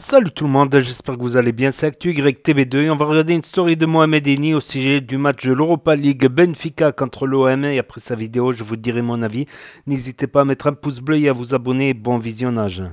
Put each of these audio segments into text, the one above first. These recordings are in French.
Salut tout le monde, j'espère que vous allez bien, c'est Actu YTB2 et on va regarder une story de Mohamed Eni au sujet du match de l'Europa League Benfica contre l'OM et après sa vidéo je vous dirai mon avis. N'hésitez pas à mettre un pouce bleu et à vous abonner, bon visionnage.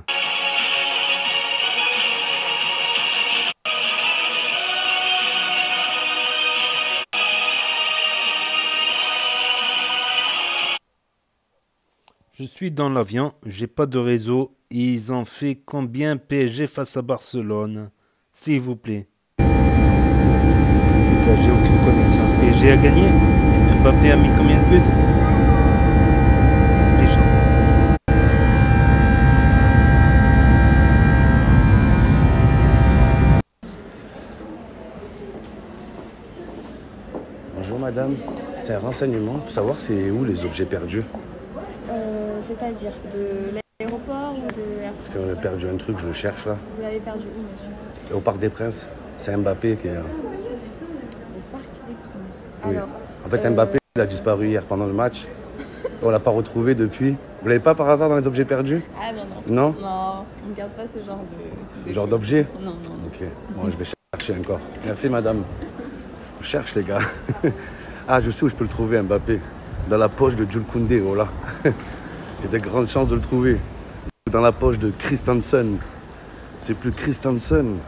Je suis dans l'avion, j'ai pas de réseau. Ils ont fait combien PSG face à Barcelone? S'il vous plaît. Putain, j'ai aucune connexion. PSG a gagné? Mbappé a mis combien de buts? C'est méchant. Bonjour madame, c'est un renseignement pour savoir c'est où les objets perdus. C'est-à-dire de l'aéroport ou de Air Parce France? qu'on a perdu un truc, je le cherche là. Vous l'avez perdu où, monsieur? Au Parc des Princes, c'est Mbappé qui est... Au Parc des Princes. Oui. Alors, En fait Mbappé il a disparu hier pendant le match. On l'a pas retrouvé depuis. Vous l'avez pas par hasard dans les objets perdus? Ah non, non. Non? Non, on ne garde pas ce genre de... Ce genre d'objet? Non, non. Ok, bon je vais chercher encore. Merci madame. Je cherche les gars. Ah je sais où je peux le trouver Mbappé. Dans la poche de Jules Koundé, oh là. J'ai de grandes chances de le trouver. Dans la poche de Christensen. C'est plus Christensen.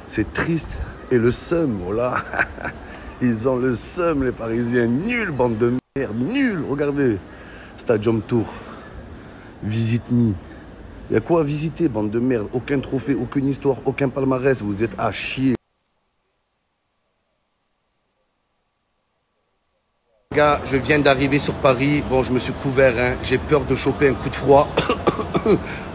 C'est triste. Et le seum, oh là. Ils ont le seum, les Parisiens. Nul, bande de merde. Nul. Regardez. Stadium Tour. Visite Me. Il y a quoi à visiter, bande de merde? Aucun trophée, aucune histoire, aucun palmarès. Vous êtes à chier. Gars, je viens d'arriver sur Paris. Bon, je me suis couvert, hein. J'ai peur de choper un coup de froid.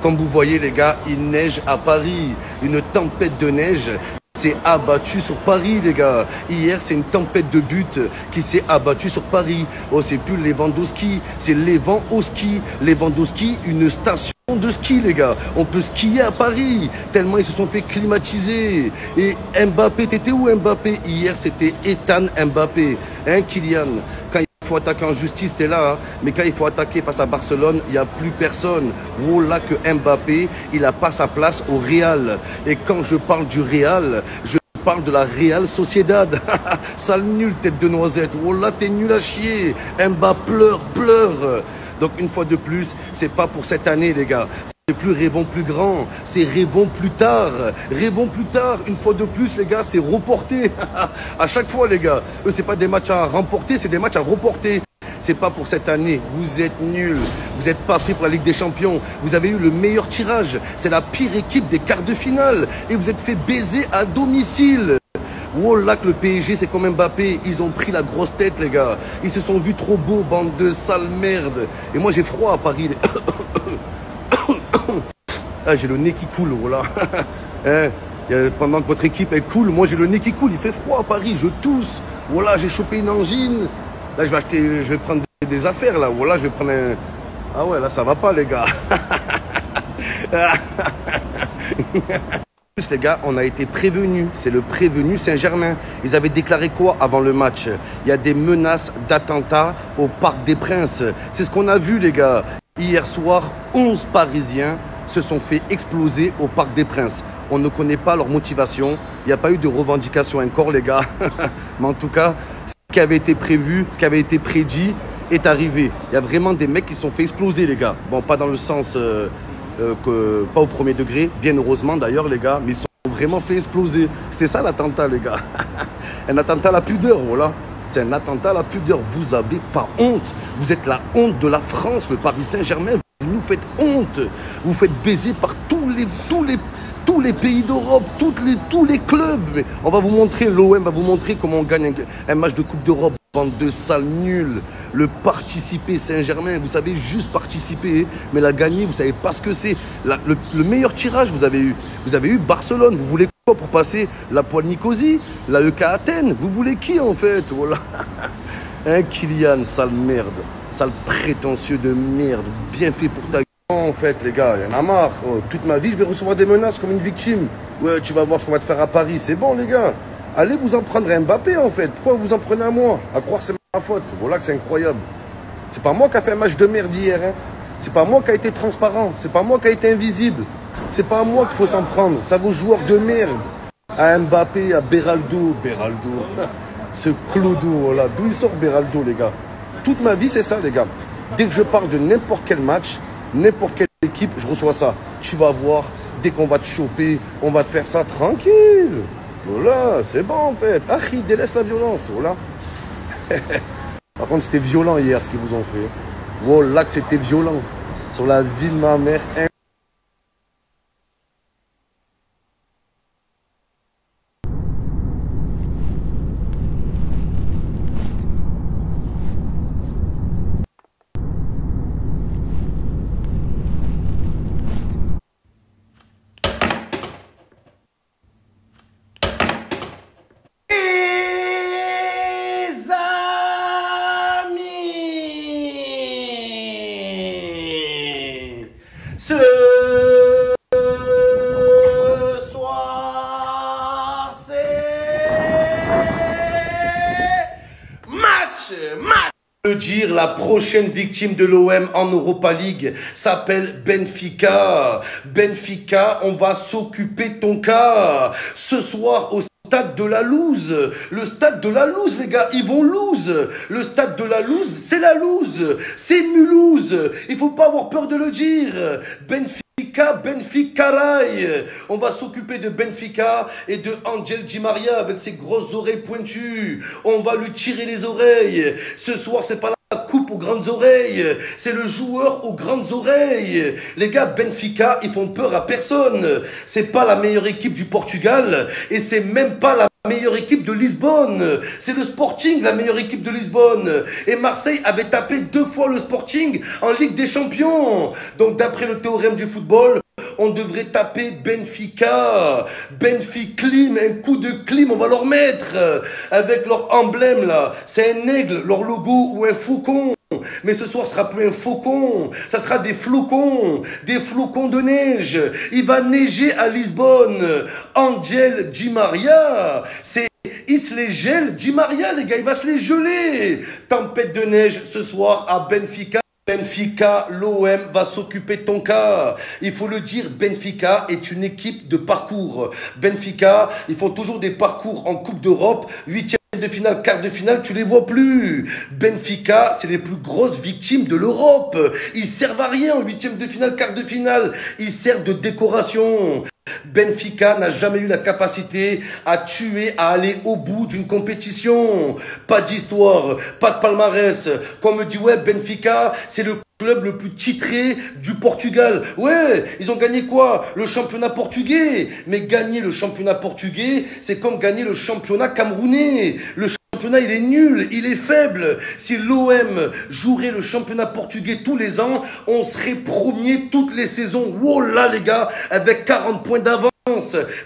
Comme vous voyez, les gars, il neige à Paris. Une tempête de neige s'est abattue sur Paris, les gars. Hier, c'est une tempête de butte qui s'est abattue sur Paris. Oh, c'est plus Lewandowski, c'est Lewandowski. Lewandowski, une station de ski, les gars. On peut skier à Paris, tellement ils se sont fait climatiser. Et Mbappé, t'étais où Mbappé? Hier, c'était Ethan Mbappé. Hein, Kylian? Quand il faut attaquer en justice, t'es là. Hein. Mais quand il faut attaquer face à Barcelone, il n'y a plus personne. Oh là que Mbappé, il n'a pas sa place au Real. Et quand je parle du Real, je parle de la Real Sociedad. Sale nul, tête de noisette. Oh là, t'es nul à chier. Mbappé pleure, pleure. Donc une fois de plus, c'est pas pour cette année les gars. C'est plus rêvons plus grand, c'est rêvons plus tard. Rêvons plus tard, une fois de plus les gars, c'est reporté. À chaque fois les gars, eux c'est pas des matchs à remporter, c'est des matchs à reporter. C'est pas pour cette année, vous êtes nuls, vous n'êtes pas fait pour la Ligue des Champions, vous avez eu le meilleur tirage, c'est la pire équipe des quarts de finale et vous êtes fait baiser à domicile. Oh là que le PSG c'est comme Mbappé, ils ont pris la grosse tête les gars. Ils se sont vus trop beaux, bande de sales merde. Et moi j'ai froid à Paris. Ah, j'ai le nez qui coule, voilà. Hein, pendant que votre équipe est cool, moi j'ai le nez qui coule, il fait froid à Paris, je tousse. Voilà, j'ai chopé une angine. Là je vais prendre des affaires là. Voilà, je vais prendre un... Ah ouais, là ça va pas les gars. Les gars, on a été prévenus, c'est le prévenu Saint-Germain. Ils avaient déclaré quoi avant le match? Il y a des menaces d'attentats au Parc des Princes. C'est ce qu'on a vu les gars. Hier soir, 11 Parisiens se sont fait exploser au Parc des Princes. On ne connaît pas leur motivation. Il n'y a pas eu de revendication encore les gars. Mais en tout cas, ce qui avait été prévu, ce qui avait été prédit est arrivé. Il y a vraiment des mecs qui se sont fait exploser les gars. Bon, pas dans le sens... pas au premier degré, bien heureusement d'ailleurs les gars, mais ils sont vraiment fait exploser. C'était ça l'attentat les gars. Un attentat à la pudeur, voilà. C'est un attentat à la pudeur. Vous avez pas honte. Vous êtes la honte de la France, le Paris Saint-Germain. Vous nous faites honte. Vous faites baiser par tous les pays d'Europe, tous les clubs. Mais on va vous montrer, l'OM va vous montrer comment on gagne un match de Coupe d'Europe. Bande de sales nuls. Le participer Saint-Germain, vous savez juste participer, mais la gagner, vous savez pas ce que c'est. Le meilleur tirage, vous avez eu. Vous avez eu Barcelone. Vous voulez quoi pour passer? La Poile Nicosie, la EK Athènes. Vous voulez qui en fait? Voilà. Hein, Kylian, sale merde. Sale prétentieux de merde. Bien fait pour ta gueule. En fait, les gars, il y en a marre. Oh, toute ma vie, je vais recevoir des menaces comme une victime. Ouais, tu vas voir ce qu'on va te faire à Paris. C'est bon, les gars. Allez vous en prendre à Mbappé en fait. Pourquoi vous en prenez à moi? À croire que c'est ma faute. Voilà que c'est incroyable. C'est pas moi qui a fait un match de merde hier. Hein. C'est pas moi qui a été transparent. C'est pas moi qui a été invisible. C'est pas à moi qu'il faut s'en prendre, ça vos joueurs de merde. À Mbappé, à Beraldo, ce clodo, voilà. D'où il sort Beraldo, les gars? Toute ma vie, c'est ça, les gars. Dès que je parle de n'importe quel match, n'importe quelle équipe, je reçois ça. Tu vas voir, dès qu'on va te choper, on va te faire ça tranquille. Voilà, c'est bon en fait. Ah, il délaisse la violence, voilà. Par contre, c'était violent hier ce qu'ils vous ont fait. Voilà que c'était violent. Sur la vie de ma mère. Ce soir, c'est match. Le dire, la prochaine victime de l'OM en Europa League s'appelle Benfica. Benfica, on va s'occuper de ton cas. Ce soir au stade de la Loose. Le stade de la Loose, les gars, ils vont lose. Le stade de la Loose, c'est la Loose. C'est Mulhouse. Il faut pas avoir peur de le dire. Benfica Rai. On va s'occuper de Benfica et de Angel Di Maria avec ses grosses oreilles pointues. On va lui tirer les oreilles. Ce soir, c'est pas la coupe aux grandes oreilles, c'est le joueur aux grandes oreilles. Les gars, Benfica, ils font peur à personne. C'est pas la meilleure équipe du Portugal et c'est même pas la meilleure équipe de Lisbonne. C'est le Sporting, la meilleure équipe de Lisbonne. Et Marseille avait tapé 2 fois le Sporting en Ligue des Champions. Donc d'après le théorème du football, on devrait taper Benfica. Benfica Clim, un coup de clim, on va leur mettre. Avec leur emblème là. C'est un aigle, leur logo ou un faucon. Mais ce soir, ce sera plus un faucon, ça sera des flocons de neige. Il va neiger à Lisbonne. Angel Di Maria, il se les gèle, Di Maria, les gars, il va se les geler. Tempête de neige ce soir à Benfica. Benfica, l'OM va s'occuper de ton cas. Il faut le dire, Benfica est une équipe de parcours. Benfica, ils font toujours des parcours en Coupe d'Europe, 8e de finale, quart de finale, tu les vois plus. Benfica, c'est les plus grosses victimes de l'Europe. Ils servent à rien en 8e de finale, quart de finale. Ils servent de décoration. Benfica n'a jamais eu la capacité à tuer, à aller au bout d'une compétition. Pas d'histoire, pas de palmarès. Quand on me dit, ouais, Benfica, c'est le club le plus titré du Portugal. Ouais, ils ont gagné quoi? Le championnat portugais. Mais gagner le championnat portugais, c'est comme gagner le championnat camerounais. Le championnat, il est nul, il est faible. Si l'OM jouerait le championnat portugais tous les ans, on serait premier toutes les saisons. Oh là, les gars, avec 40 points d'avance.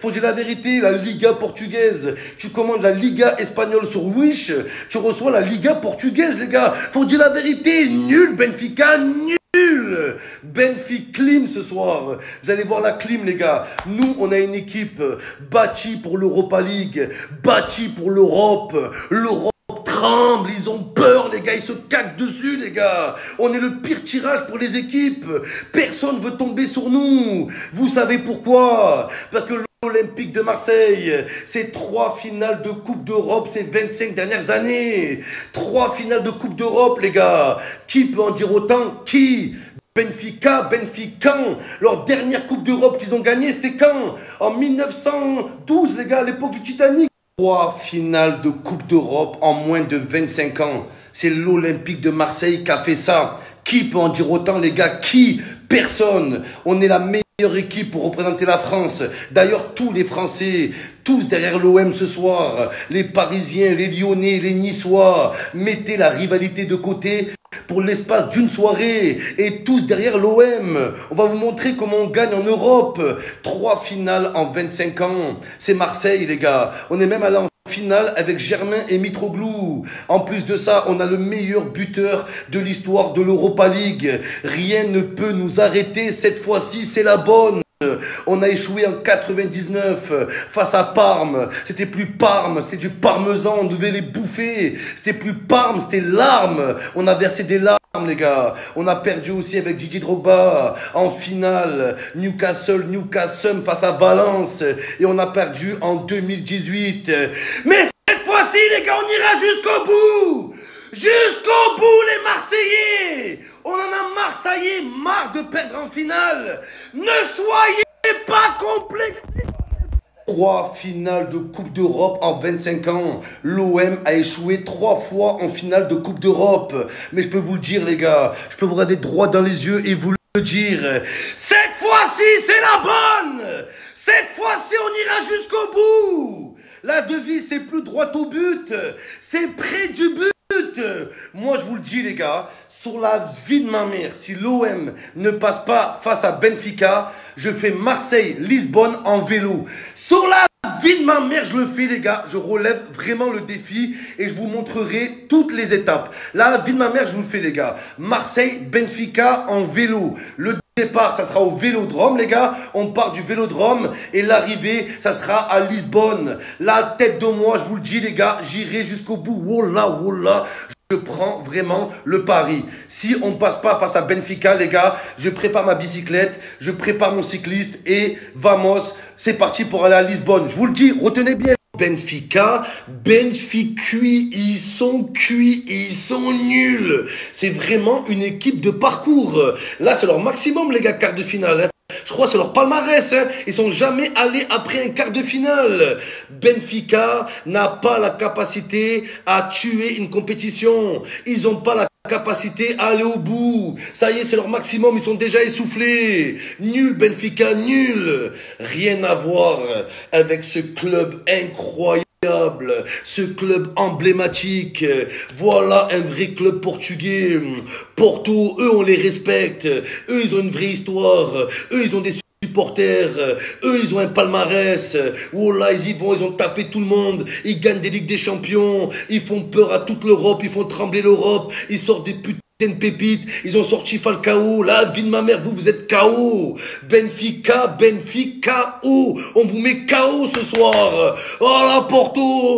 Faut dire la vérité, la Liga portugaise. Tu commandes la Liga espagnole sur Wish, tu reçois la Liga portugaise, les gars. Faut dire la vérité, nul Benfica, nul. Benfica Clim ce soir. Vous allez voir la clim, les gars. Nous, on a une équipe bâtie pour l'Europa League, bâtie pour l'Europe. L'Europe tremble, ils ont peur, les gars, ils se caquent dessus, les gars. On est le pire tirage pour les équipes. Personne veut tomber sur nous. Vous savez pourquoi? Parce que l'Olympique de Marseille, c'est 3 finales de Coupe d'Europe ces 25 dernières années. 3 finales de Coupe d'Europe, les gars. Qui peut en dire autant? Qui? Benfica, leur dernière Coupe d'Europe qu'ils ont gagnée, c'était quand? En 1912, les gars, à l'époque du Titanic. 3 finales de Coupe d'Europe en moins de 25 ans. C'est l'Olympique de Marseille qui a fait ça. Qui peut en dire autant, les gars? Qui? Personne. On est la meilleure équipe pour représenter la France. D'ailleurs, tous les Français, tous derrière l'OM ce soir, les Parisiens, les Lyonnais, les Niçois, mettez la rivalité de côté pour l'espace d'une soirée et tous derrière l'OM. On va vous montrer comment on gagne en Europe. 3 finales en 25 ans. C'est Marseille, les gars. On est même allé en finale avec Germain et Mitroglou. En plus de ça, on a le meilleur buteur de l'histoire de l'Europa League. Rien ne peut nous arrêter. Cette fois-ci, c'est la bonne. On a échoué en 99 face à Parme. C'était plus Parme, c'était du parmesan. On devait les bouffer. C'était plus Parme, c'était larmes. On a versé des larmes les gars. On a perdu aussi avec Didier Drogba en finale. Newcastle face à Valence. Et on a perdu en 2018. Mais cette fois-ci, les gars, on ira jusqu'au bout. Jusqu'au bout, les Marseillais. On en a marre, ça y est, marre de perdre en finale. Ne soyez pas complexés. 3 finales de Coupe d'Europe en 25 ans. L'OM a échoué 3 fois en finale de Coupe d'Europe. Mais je peux vous le dire, les gars. Je peux vous regarder droit dans les yeux et vous le dire. Cette fois-ci, c'est la bonne. Cette fois-ci, on ira jusqu'au bout. La devise, c'est plus droit au but. C'est près du but. Moi, je vous le dis, les gars, sur la vie de ma mère, si l'OM ne passe pas face à Benfica, je fais Marseille-Lisbonne en vélo. Sur la vie de ma mère, je le fais, les gars. Je relève vraiment le défi et je vous montrerai toutes les étapes. La vie de ma mère, je vous le fais, les gars. Marseille-Benfica en vélo. Le départ, ça sera au Vélodrome, les gars. On part du Vélodrome et l'arrivée, ça sera à Lisbonne. La tête de moi, je vous le dis, les gars, j'irai jusqu'au bout. Wallah, wallah. Je prends vraiment le pari. Si on ne passe pas face à Benfica, les gars, je prépare ma bicyclette, je prépare mon cycliste et vamos, c'est parti pour aller à Lisbonne. Je vous le dis, retenez bien. Benfica cuit, ils sont nuls. C'est vraiment une équipe de parcours. Là, c'est leur maximum, les gars, quart de finale. Hein. Je crois que c'est leur palmarès. Hein. Ils sont jamais allés après un quart de finale. Benfica n'a pas la capacité à tuer une compétition. Ils n'ont pas la capacité à aller au bout. Ça y est, c'est leur maximum. Ils sont déjà essoufflés. Nul, Benfica, nul. Rien à voir avec ce club incroyable. Ce club emblématique, voilà un vrai club portugais. Porto, eux on les respecte, eux ils ont une vraie histoire, eux ils ont des supporters, eux ils ont un palmarès. Oh là ils y vont, ils ont tapé tout le monde, ils gagnent des Ligues des Champions, ils font peur à toute l'Europe, ils font trembler l'Europe, ils sortent des putains de pépites, ils ont sorti Falcao, la vie de ma mère, vous êtes KO. Benfica, KO, on vous met KO ce soir. Oh là Porto,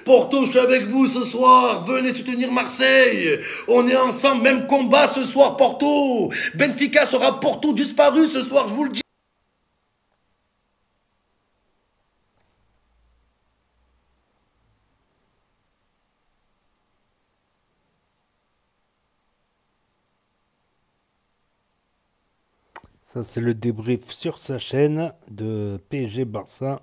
Porto, je suis avec vous ce soir, venez soutenir Marseille, on est ensemble, même combat ce soir Porto. Benfica sera Porto disparu ce soir, je vous le dis. Ça, c'est le débrief sur sa chaîne de PSG Barça.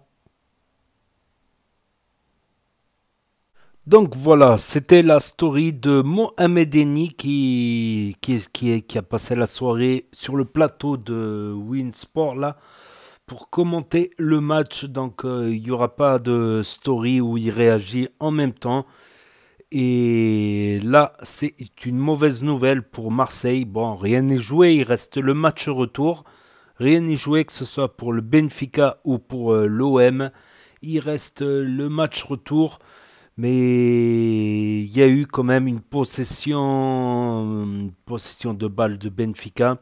Donc voilà, c'était la story de Mohamed Eni qui a passé la soirée sur le plateau de Winsport là pour commenter le match. Donc il n'y aura pas de story où il réagit en même temps. Et là, c'est une mauvaise nouvelle pour Marseille. Bon, rien n'est joué, il reste le match retour. Rien n'est joué, que ce soit pour le Benfica ou pour l'OM. Il reste le match retour. Mais il y a eu quand même une possession de balle de Benfica.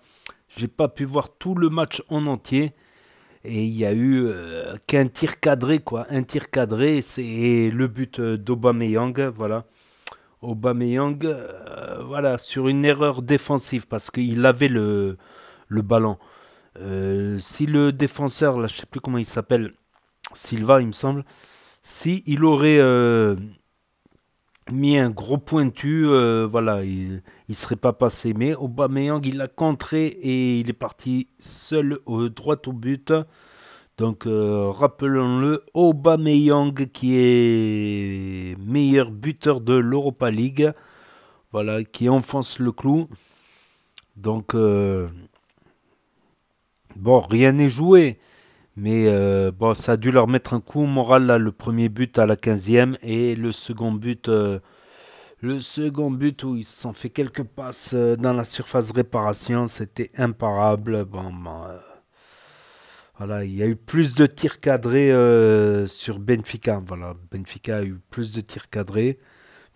J'ai pas pu voir tout le match en entier. Et il y a eu qu'un tir cadré, quoi. Un tir cadré, c'est le but d'Aubameyang, voilà. Aubameyang, voilà, sur une erreur défensive, parce qu'il avait le ballon. Si le défenseur, là, je sais plus comment il s'appelle, Silva, il me semble, si il aurait mis un gros pointu, voilà, il serait pas passé. Mais Aubameyang, il a contré et il est parti seul droit au but. Donc, rappelons-le, Aubameyang qui est meilleur buteur de l'Europa League. Voilà, qui enfonce le clou. Donc, bon, rien n'est joué. Mais bon, ça a dû leur mettre un coup moral là, le premier but à la 15e et le second but où ils se sont fait quelques passes dans la surface de réparation, c'était imparable. Bon, voilà, il y a eu plus de tirs cadrés sur Benfica. Voilà, Benfica a eu plus de tirs cadrés,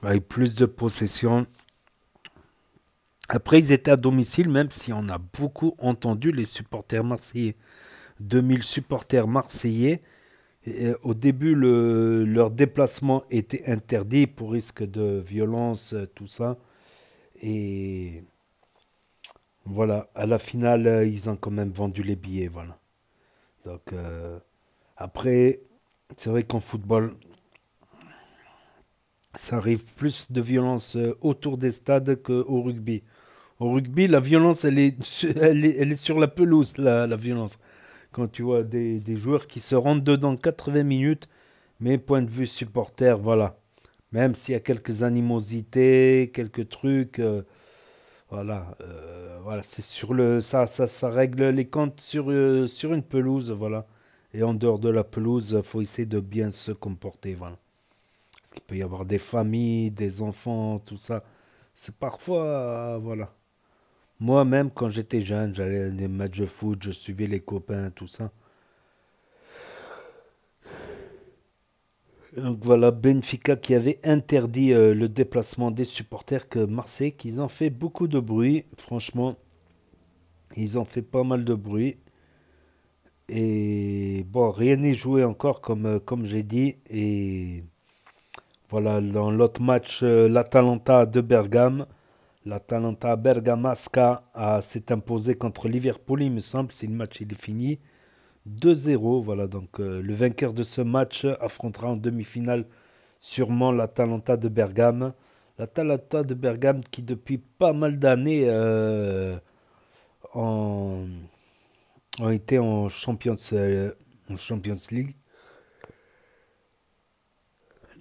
a eu plus de possession. Après, ils étaient à domicile, même si on a beaucoup entendu les supporters marseillais. 2000 supporters marseillais. Et, au début, leur déplacement était interdit pour risque de violence, tout ça. Et voilà, à la finale, ils ont quand même vendu les billets, voilà. Donc, après, c'est vrai qu'en football, ça arrive plus de violence autour des stades qu'au rugby. Au rugby, la violence, elle est sur la pelouse, la violence. Quand tu vois des joueurs qui se rendent dedans 80 minutes, mais point de vue supporter, voilà. Même s'il y a quelques animosités, quelques trucs, voilà, c'est sur ça règle les comptes sur une pelouse, voilà. Et en dehors de la pelouse, faut essayer de bien se comporter, voilà. Parce qu'il peut y avoir des familles, des enfants, tout ça. C'est parfois, voilà. Moi-même, quand j'étais jeune, j'allais à des matchs de foot, je suivais les copains, tout ça. Donc voilà, Benfica qui avait interdit le déplacement des supporters que Marseille, qu'ils ont fait beaucoup de bruit. Franchement, ils ont fait pas mal de bruit. Et bon, rien n'est joué encore, comme j'ai dit. Et voilà, dans l'autre match, l'Atalanta de Bergame. L'Atalanta Bergamasca s'est imposé contre Liverpool, il me semble, si le match il est fini. 2-0, voilà, donc le vainqueur de ce match affrontera en demi-finale sûrement l'Atalanta de Bergame. L'Atalanta de Bergame qui depuis pas mal d'années ont, ont été en Champions League.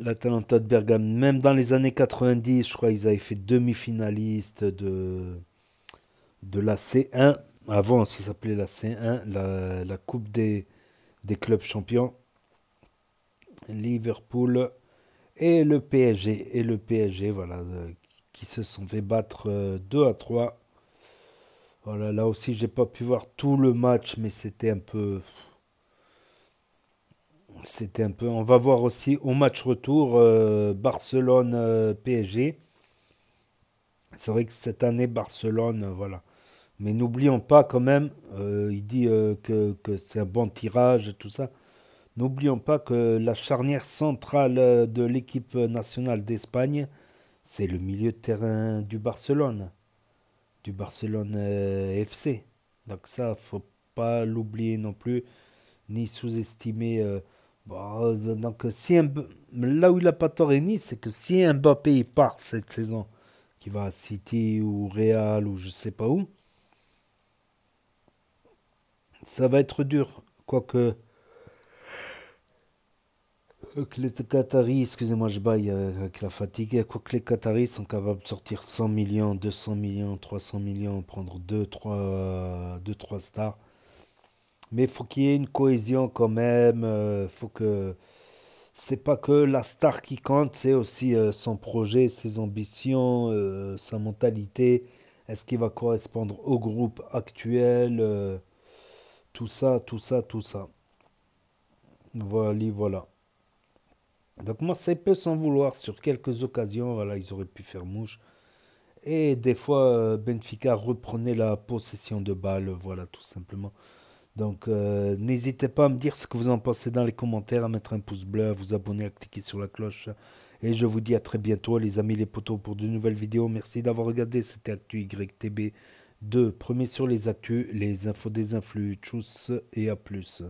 L'Atalanta de Bergame, même dans les années 90, je crois ils avaient fait demi-finaliste de la C1. Avant, ça s'appelait la C1, la Coupe des clubs champions. Liverpool et le PSG. Et le PSG, voilà, qui se sont fait battre 2-3. Voilà, là aussi, j'ai pas pu voir tout le match, mais c'était un peu. C'était un peu. On va voir aussi au match retour Barcelone-PSG. C'est vrai que cette année, Barcelone, voilà. Mais n'oublions pas quand même, il dit que c'est un bon tirage, tout ça. N'oublions pas que la charnière centrale de l'équipe nationale d'Espagne, c'est le milieu de terrain du Barcelone FC. Donc ça, faut pas l'oublier non plus, ni sous-estimer. Bon, donc là où il n'a pas tort et ni, c'est que si Mbappé il part cette saison, qui va à City ou Real ou je sais pas où, ça va être dur. Quoique que les Qataris, excusez-moi, je baille avec la fatigue, quoique les Qataris sont capables de sortir 100 millions, 200 millions, 300 millions, prendre deux, trois stars. Mais il faut qu'il y ait une cohésion quand même. Faut que c'est pas que la star qui compte, c'est aussi son projet, ses ambitions, sa mentalité. Est-ce qu'il va correspondre au groupe actuel, tout ça, tout ça, tout ça. Voilà, voilà. Donc Marseille peut s'en vouloir sur quelques occasions, voilà, ils auraient pu faire mouche. Et des fois, Benfica reprenait la possession de balle, voilà, tout simplement. Donc n'hésitez pas à me dire ce que vous en pensez dans les commentaires, à mettre un pouce bleu, à vous abonner, à cliquer sur la cloche. Et je vous dis à très bientôt les amis, les potos, pour de nouvelles vidéos. Merci d'avoir regardé, c'était Actu YTB 2, premier sur les actus, les infos des influx. Tchuss et à plus.